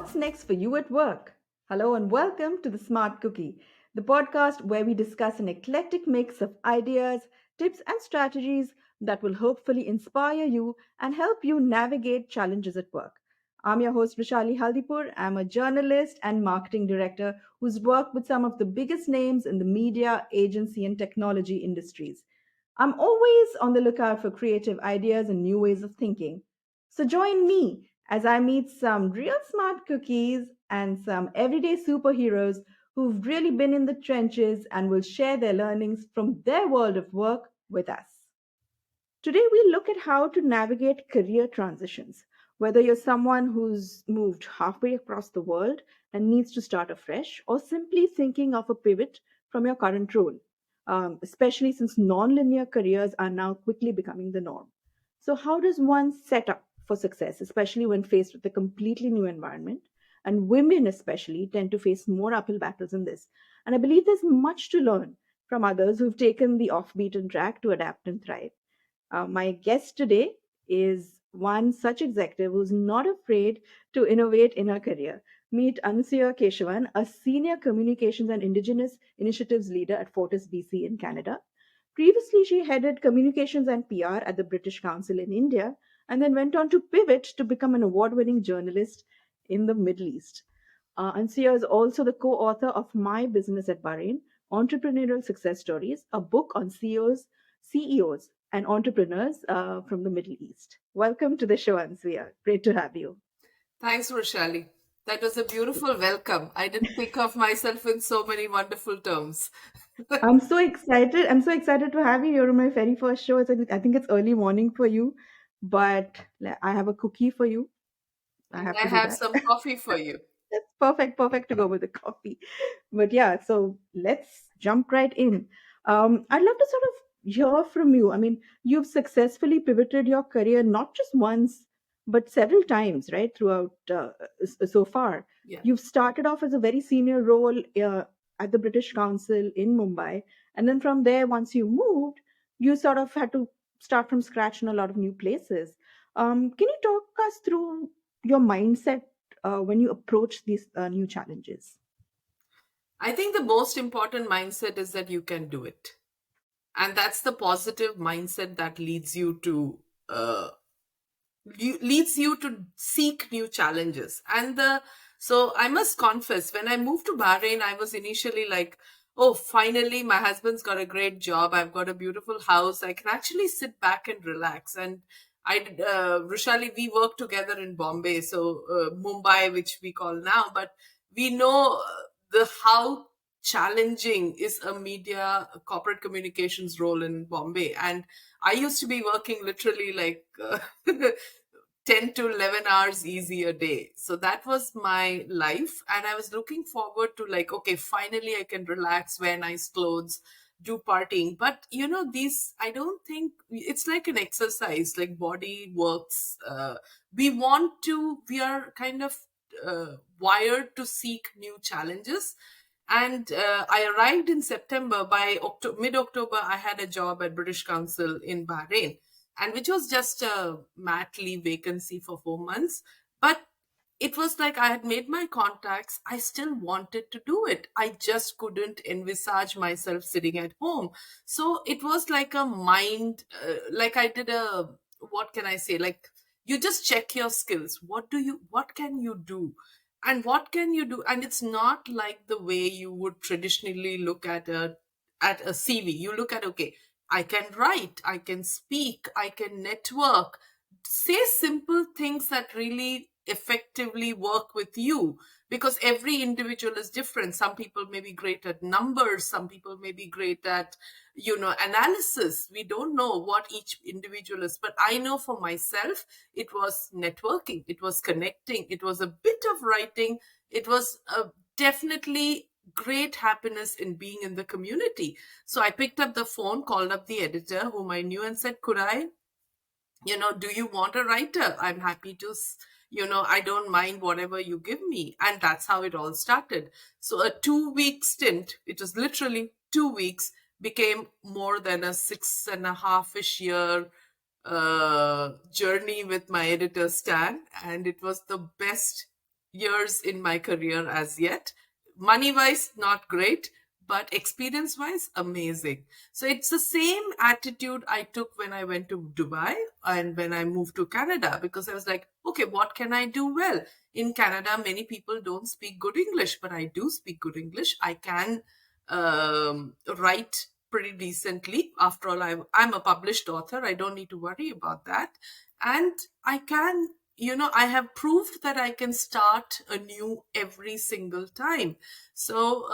what's next for you at work? Hello and welcome to the Smart Cookie, the podcast where we discuss an eclectic mix of ideas, tips, and strategies that will hopefully inspire you and help you navigate challenges at work. I'm your host, Vrushali Haldipur. I'm a journalist and marketing director who's worked with some of the biggest names in the media, agency, and technology industries. I'm always on the lookout for creative ideas and new ways of thinking. So join me as I meet some real smart cookies and some everyday superheroes who've really been in the trenches and will share their learnings from their world of work with us. Today, we look at how to navigate career transitions. Whether you're someone who's moved halfway across the world and needs to start afresh, or simply thinking of a pivot from your current role, especially since non-linear careers are now quickly becoming the norm. So, how does one set up for success, especially when faced with a completely new environment? And women, especially, tend to face more uphill battles in this. And I believe there's much to learn from others who've taken the off-beaten track to adapt and thrive. My guest today is one such executive who's not afraid to innovate in her career. Meet Anasuya Kesavan, a senior communications and indigenous initiatives leader at Fortis BC in Canada. Previously, she headed communications and PR at the British Council in India and then went on to pivot to become an award winning journalist in the Middle East. Ansia is also the co author of My Business at Bahrain Entrepreneurial Success Stories, a book on CEOs and entrepreneurs from the Middle East. Welcome to the show, Ansuya. Great to have you. Thanks, Vrushali. That was a beautiful welcome. I didn't think of myself in so many wonderful terms. I'm so excited. I'm so excited to have you. You're on my very first show. I think it's early morning for you, but I have a cookie for you. I And have I to do have that. some coffee for you. That's perfect to go with the coffee. But yeah, so let's jump right in. I'd love to sort of hear from you. I mean, you've successfully pivoted your career not just once, but several times, right, throughout so far. Yeah. You've started off as a very senior role at the British Council in Mumbai. And then from there, once you moved, you sort of had to start from scratch in a lot of new places. Can you talk us through your mindset when you approach these new challenges? I think the most important mindset is that you can do it. And that's the positive mindset that uh, leads you to seek new challenges. So I must confess, when I moved to Bahrain, I was initially like, oh, finally my husband's got a great job, I've got a beautiful house, I can actually sit back and relax. And Vrushali, we work together in Bombay, so Mumbai, which we call now, but we know the how challenging is a media corporate communications role in Bombay. And I used to be working literally like 10 to 11 hours easy a day. So that was my life. And I was looking forward to, like, okay, finally I can relax, wear nice clothes, do partying. But, I don't think it's like an exercise, like body works. We are kind of wired to seek new challenges. And I arrived in September. By mid October, I had a job at British Council in Bahrain, and which was just a mat leave vacancy for 4 months. But it was like I had made my contacts. I still wanted to do it. I just couldn't envisage myself sitting at home. So it was like a mind, like I did a, what can I say? Like, you just check your skills. What can you do? And what can you do? And it's not like the way you would traditionally look at a CV. You look at, okay, I can write, I can speak, I can network, say simple things that really effectively work with you, because every individual is different. Some people may be great at numbers, some people may be great at analysis. We don't know what each individual is, but I know for myself, it was networking, it was connecting, it was a bit of writing, it was definitely great happiness in being in the community. So I picked up the phone, called up the editor whom I knew, and said, could I, do you want a writer? I'm happy to, I don't mind whatever you give me. And that's how it all started. So a 2 week stint, it was literally 2 weeks, became more than a 6.5-ish year journey with my editor Stan. And it was the best years in my career as yet. Money wise, not great, but experience wise, amazing. So it's the same attitude I took when I went to Dubai and when I moved to Canada, because I was like, okay, what can I do well? In Canada, many people don't speak good English, but I do speak good English. I can write pretty decently. After all, I'm a published author. I don't need to worry about that. And I can, I have proved that I can start anew every single time. So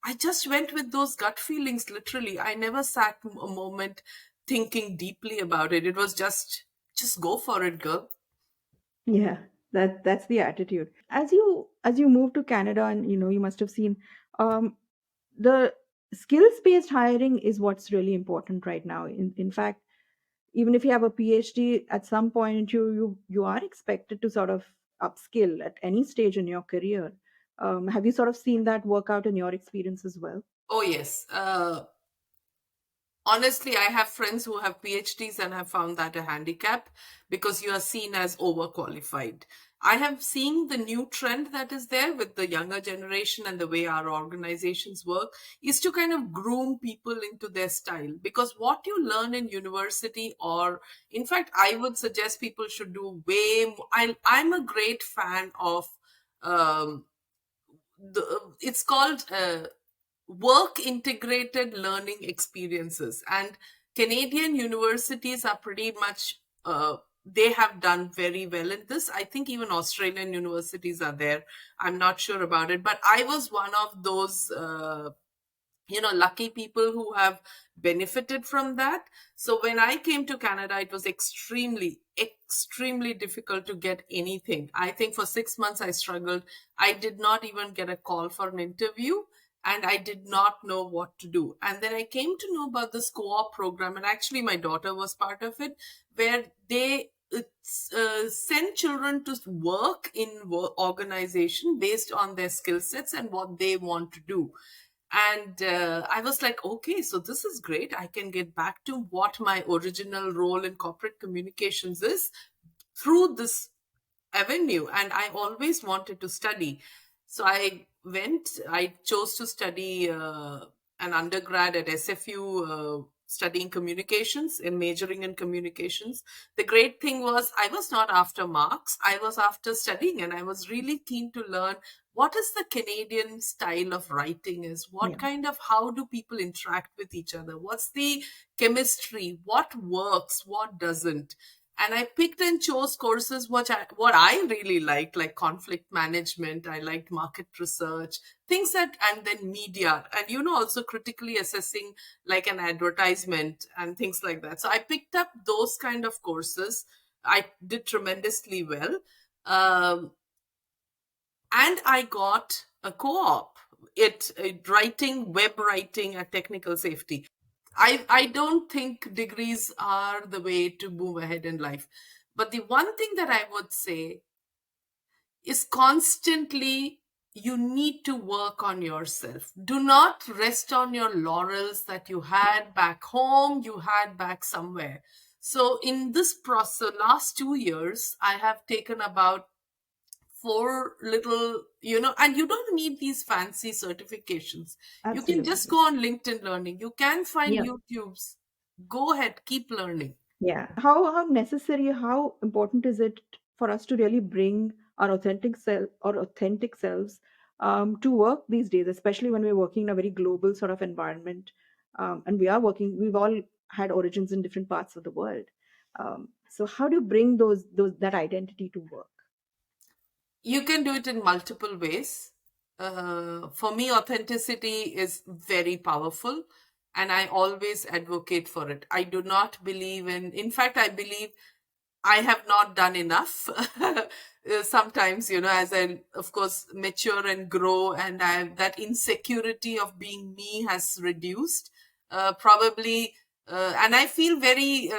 I just went with those gut feelings, literally. I never sat a moment thinking deeply about it. It was just go for it, girl. Yeah, that's the attitude. As you move to Canada, and you must have seen, um, the skills based hiring is what's really important right now. In fact, even if you have a PhD, at some point you are expected to sort of upskill at any stage in your career. Have you sort of seen that work out in your experience as well? Oh, yes. Honestly, I have friends who have PhDs and have found that a handicap because you are seen as overqualified. I have seen the new trend that is there with the younger generation and the way our organizations work is to kind of groom people into their style, because what you learn in university, or in fact, I would suggest people should do way more. I'm a great fan of um, it's called work integrated learning experiences, and Canadian universities are pretty much they have done very well in this. I think even Australian universities are there. I'm not sure about it, but I was one of those lucky people who have benefited from that. So when I came to Canada, it was extremely difficult to get anything. I think for 6 months I struggled. I did not even get a call for an interview, and I did not know what to do. And then I came to know about this co-op program, and actually my daughter was part of it, where they send children to work in organization based on their skill sets and what they want to do. And I was like, okay, so this is great. I can get back to what my original role in corporate communications is through this avenue. And I always wanted to study. So I chose to study an undergrad at SFU, studying communications and majoring in communications. The great thing was I was not after marks, I was after studying, and I was really keen to learn what is the Canadian style of writing is, what Yeah, kind of, how do people interact with each other, what's the chemistry, what works, what doesn't. And I picked and chose courses what I really liked, like conflict management. I liked market research, things that, and then media, and also critically assessing like an advertisement and things like that. So I picked up those kind of courses. I did tremendously well, um, and I got a co-op. Writing, web writing, and technical safety. I don't think degrees are the way to move ahead in life. But the one thing that I would say is constantly you need to work on yourself. Do not rest on your laurels that you had back home, you had back somewhere. So in this process, last 2 years, I have taken about four little, and you don't need these fancy certifications. You can just absolutely. go on LinkedIn Learning. You can find Yeah. YouTubes. Go ahead, keep learning. Yeah. How necessary, how important is it for us to really bring our authentic selves to work these days, especially when we're working in a very global sort of environment, and we've all had origins in different parts of the world. So how do you bring those that identity to work? You can do it in multiple ways. For me, authenticity is very powerful, and I always advocate for it. I do not believe in fact, I believe I have not done enough. Sometimes, as I, of course, mature and grow, and that insecurity of being me has reduced. Probably, and I feel very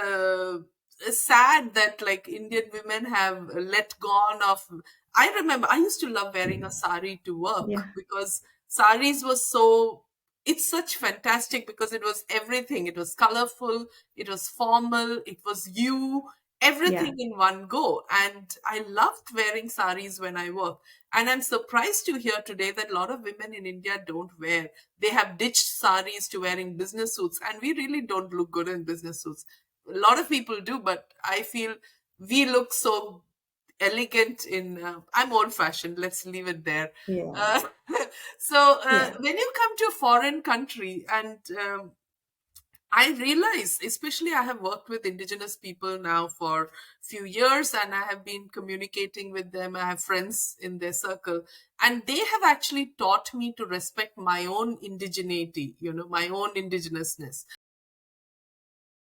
sad that like Indian women have let gone of. I remember I used to love wearing a sari to work Yeah. because saris was so. It's such fantastic because it was everything. It was colorful. It was formal. It was you. Yeah. everything in one go. And I loved wearing saris when I work. And I'm surprised to hear today that a lot of women in India don't wear. They have ditched saris to wearing business suits, and we really don't look good in business suits. A lot of people do, but I feel we look so elegant in. I'm old fashioned. Let's leave it there. Yeah. Uh, so Yeah. when you come to a foreign country and I realize, especially I have worked with indigenous people now for few years and I have been communicating with them. I have friends in their circle and they have actually taught me to respect my own indigeneity, my own indigenousness.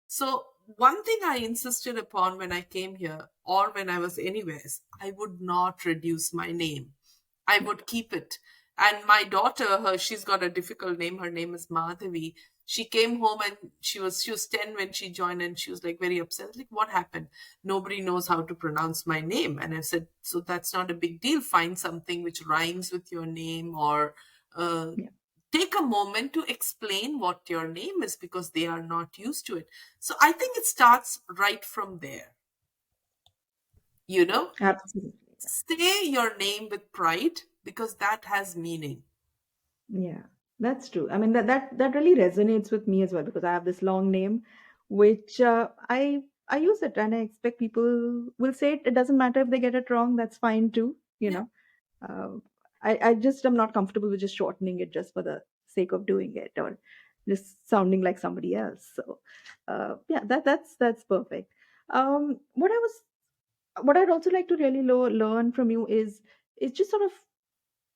So one thing I insisted upon when I came here or when I was anywhere is I would not reduce my name. I would keep it. And my daughter, she's got a difficult name. Her name is Madhavi. She came home and she was 10 when she joined and she was like very upset. Like, what happened? Nobody knows how to pronounce my name. And I said, so that's not a big deal. Find something which rhymes with your name or uh, Yeah. take a moment to explain what your name is because they are not used to it. So I think it starts right from there. You know, Absolutely. say your name with pride because that has meaning. Yeah, that's true. I mean that really resonates with me as well because I have this long name, which I use it and I expect people will say it. It doesn't matter if they get it wrong. That's fine too. Yeah. Uh, I just am not comfortable with just shortening it just for the sake of doing it or just sounding like somebody else. So yeah, that's perfect. What I'd also like to really learn from you is just sort of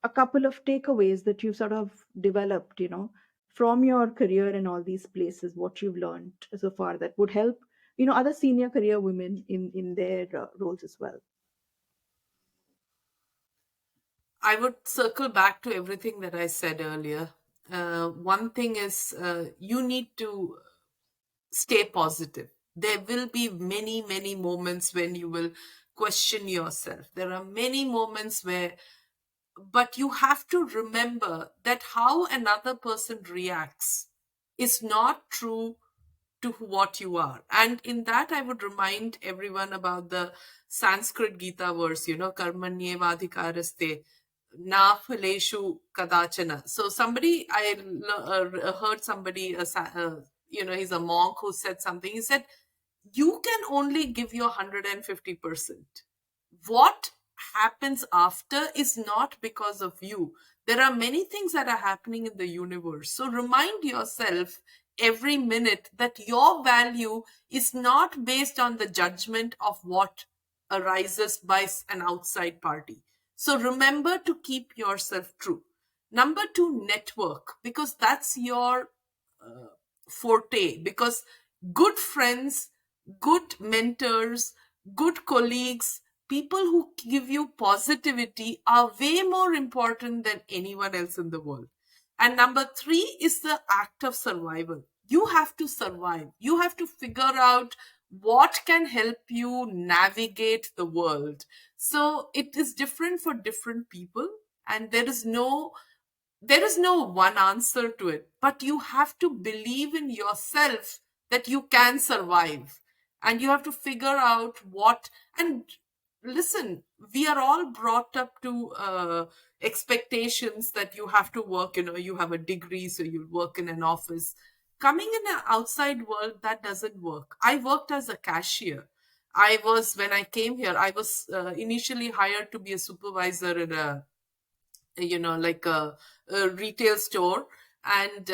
a couple of takeaways that you've sort of developed, from your career in all these places, what you've learned so far that would help, other senior career women in their roles as well. I would circle back to everything that I said earlier. One thing is you need to stay positive. There will be many, many moments when you will question yourself. There are many moments where, but you have to remember that how another person reacts is not true to what you are. And in that, I would remind everyone about the Sanskrit Gita verse, karmanyevadhikaraste na phaleshu kadachana. So somebody, heard somebody, he's a monk who said something. He said, you can only give your 150%. What happens after is not because of you. There are many things that are happening in the universe. So remind yourself every minute that your value is not based on the judgment of what arises by an outside party. So remember to keep yourself true. Number two, network, because that's your forte. Because good friends, good mentors, good colleagues, people who give you positivity are way more important than anyone else in the world. And number three is the act of survival. You have to survive. You have to figure out what can help you navigate the world. So it is different for different people, and there is no one answer to it, but you have to believe in yourself that you can survive and you have to figure out what. And listen, we are all brought up to expectations that you have to work, you have a degree so you work in an office. Coming in an outside world, that doesn't work. I worked as a cashier. When I came here, I was initially hired to be a supervisor in a, like a retail store. And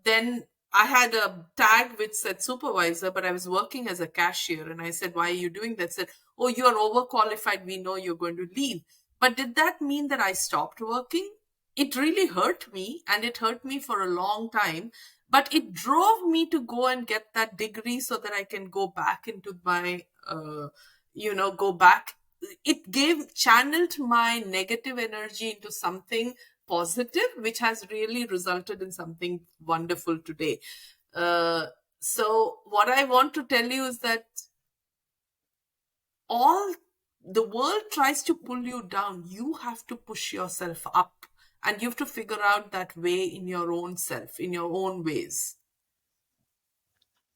then I had a tag which said supervisor, but I was working as a cashier. And I said, why are you doing that? Said, oh, you're overqualified. We know you're going to leave. But did that mean that I stopped working? It really hurt me, and it hurt me for a long time. But it drove me to go and get that degree so that I can go back into my, go back. It gave channeled my negative energy into something positive, which has really resulted in something wonderful today. uh, so what I want to tell you is that all the world tries to pull you down, you have to push yourself up, and you have to figure out that way in your own self, in your own ways.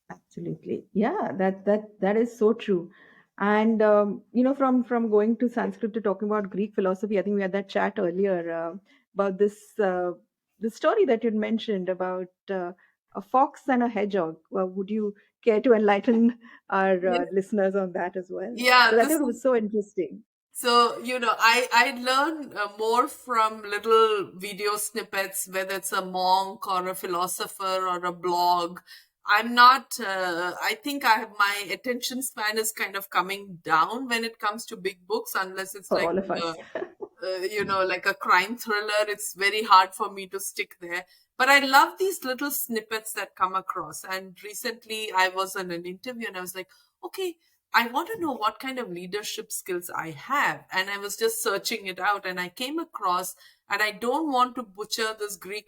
Absolutely. Yeah, that is so true. And from going to Sanskrit to talking about Greek philosophy, I think we had that chat earlier about this story that you'd mentioned about a fox and a hedgehog. Well, would you care to enlighten our Yes. listeners on that as well? Yeah, Because I this thought it is was so interesting. so, I learn more from little video snippets, whether it's a monk or a philosopher or a blog. I'm not, I think my attention span is kind of coming down when it comes to big books, unless it's For like, all of uh, us. like a crime thriller. It's very hard for me to stick there. But I love these little snippets that come across. And recently I was in an interview and I was like, okay, I want to know what kind of leadership skills I have. And I was just searching it out and I came across, and I don't want to butcher this Greek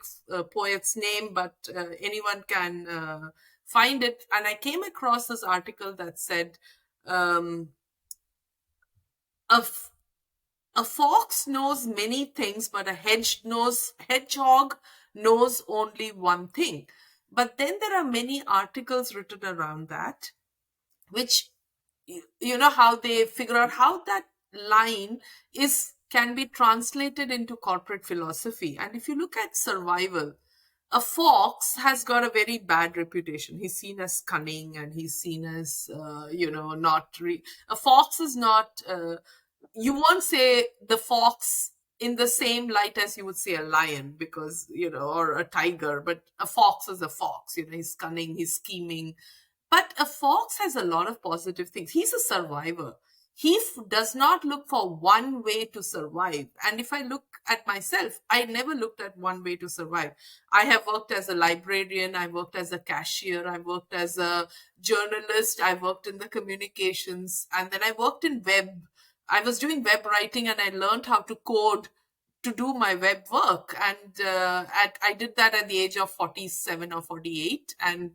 poet's name, but anyone can find it. And I came across this article that said, um, a a fox knows many things, but a hedgehog knows only one thing. But then there are many articles written around that, which you know how they figure out how that line is can be translated into corporate philosophy. And if you look at survival, a fox has got a very bad reputation. He's seen as cunning, and he's seen as not a fox is not you won't say the fox in the same light as you would say a lion, because or a tiger. But a fox is a fox. He's cunning, he's scheming. But a fox has a lot of positive things. He's a survivor. He does not look for one way to survive. And if I look at myself, I never looked at one way to survive. I have worked as a librarian, I worked as a cashier, I worked as a journalist, I worked in the communications, and then I worked in web. I was doing web writing and I learned how to code to do my web work. And I did that at the age of 47 or 48. And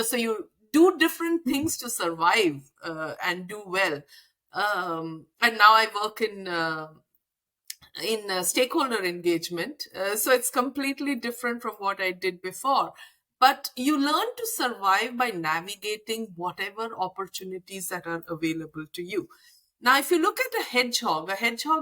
so you do different things to survive and do well. And now I work in stakeholder engagement. So it's completely different from what I did before. But you learn to survive by navigating whatever opportunities that are available to you. Now, if you look at a hedgehog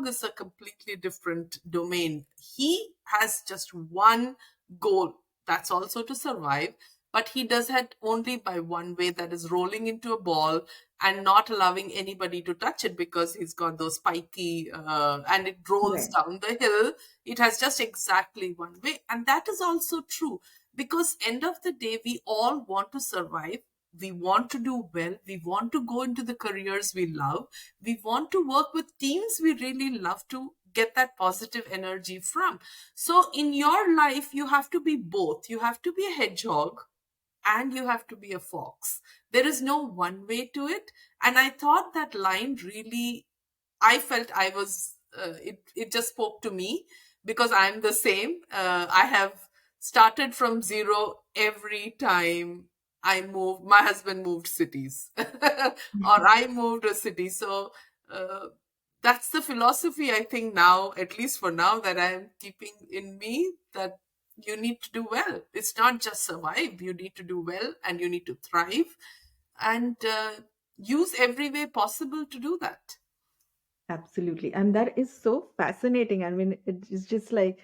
is a completely different domain. He has just one goal, that's also to survive, but he does that only by one way, that is rolling into a ball and not allowing anybody to touch it, because he's got those spiky and it rolls Right. down the hill. It has just exactly one way. And that is also true, because end of the day, we all want to survive. We want to do well. We want to go into the careers we love. We want to work with teams we really love to get that positive energy from. So in your life, you have to be both. You have to be a hedgehog and you have to be a fox. There is no one way to it. And I thought that line really, I felt I was, it just spoke to me, because I'm the same. I have started from zero every time my husband moved cities or I moved a city. So uh, that's the philosophy, I think, now, at least for now, that I'm keeping in me, that you need to do well. It's not just survive. You need to do well and you need to thrive, and use every way possible to do that. Absolutely. And that is so fascinating. I mean, it's just like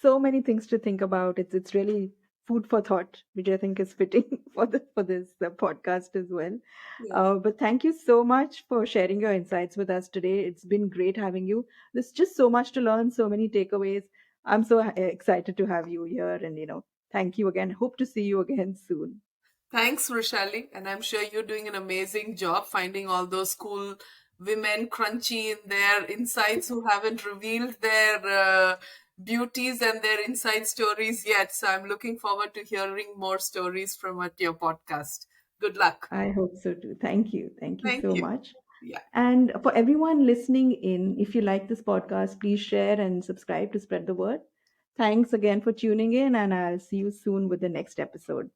so many things to think about. It's really food for thought, which I think is fitting for this podcast as well. Yeah. But thank you so much for sharing your insights with us today. It's been great having you. There's just so much to learn, so many takeaways. I'm so excited to have you here, and thank you again. Hope to see you again soon. Thanks, Vrushali. And I'm sure you're doing an amazing job finding all those cool women crunchy in their insights who haven't revealed their beauties and their inside stories yet. So I'm looking forward to hearing more stories from at your podcast. Good luck. I hope so too. Thank you. Thank you Thank so you. much. Yeah. And for everyone listening in, if you like this podcast, please share and subscribe to spread the word. Thanks again for tuning in, and I'll see you soon with the next episode.